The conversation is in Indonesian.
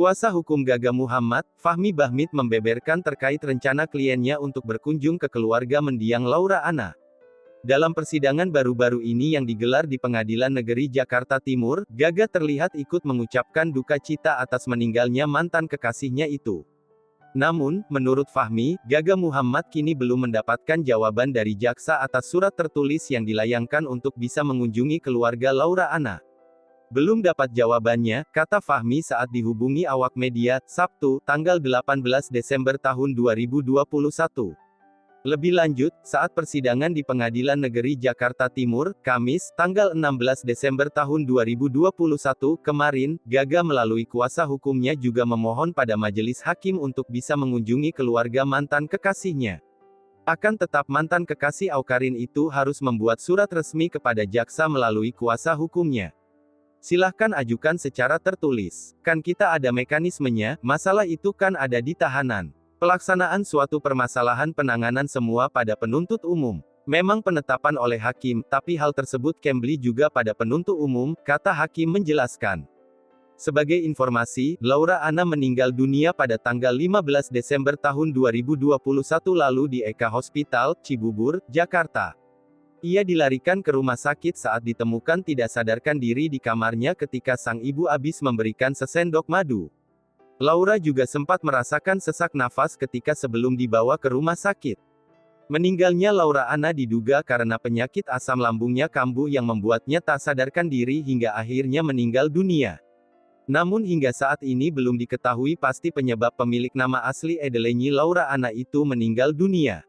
Kuasa hukum Gaga Muhammad, Fahmi Bahmid membeberkan terkait rencana kliennya untuk berkunjung ke keluarga mendiang Laura Anna. Dalam persidangan baru-baru ini yang digelar di Pengadilan Negeri Jakarta Timur, Gaga terlihat ikut mengucapkan duka cita atas meninggalnya mantan kekasihnya itu. Namun, menurut Fahmi, Gaga Muhammad kini belum mendapatkan jawaban dari jaksa atas surat tertulis yang dilayangkan untuk bisa mengunjungi keluarga Laura Anna. Belum dapat jawabannya, kata Fahmi saat dihubungi awak media, Sabtu, tanggal 18 Desember tahun 2021. Lebih lanjut, saat persidangan di Pengadilan Negeri Jakarta Timur, Kamis, tanggal 16 Desember tahun 2021, kemarin, Gaga melalui kuasa hukumnya juga memohon pada majelis hakim untuk bisa mengunjungi keluarga mantan kekasihnya. Akan tetap mantan kekasih Awkarin itu harus membuat surat resmi kepada jaksa melalui kuasa hukumnya. Silahkan ajukan secara tertulis. Kan kita ada mekanismenya, masalah itu kan ada di tahanan. Pelaksanaan suatu permasalahan penanganan semua pada penuntut umum. Memang penetapan oleh hakim, tapi hal tersebut kembali juga pada penuntut umum, kata hakim menjelaskan. Sebagai informasi, Laura Anna meninggal dunia pada tanggal 15 Desember tahun 2021 lalu di Eka Hospital, Cibubur, Jakarta. Ia dilarikan ke rumah sakit saat ditemukan tidak sadarkan diri di kamarnya ketika sang ibu habis memberikan sesendok madu. Laura juga sempat merasakan sesak nafas ketika sebelum dibawa ke rumah sakit. Meninggalnya Laura Anna diduga karena penyakit asam lambungnya kambuh yang membuatnya tak sadarkan diri hingga akhirnya meninggal dunia. Namun hingga saat ini belum diketahui pasti penyebab pemilik nama asli Edelenyi Laura Anna itu meninggal dunia.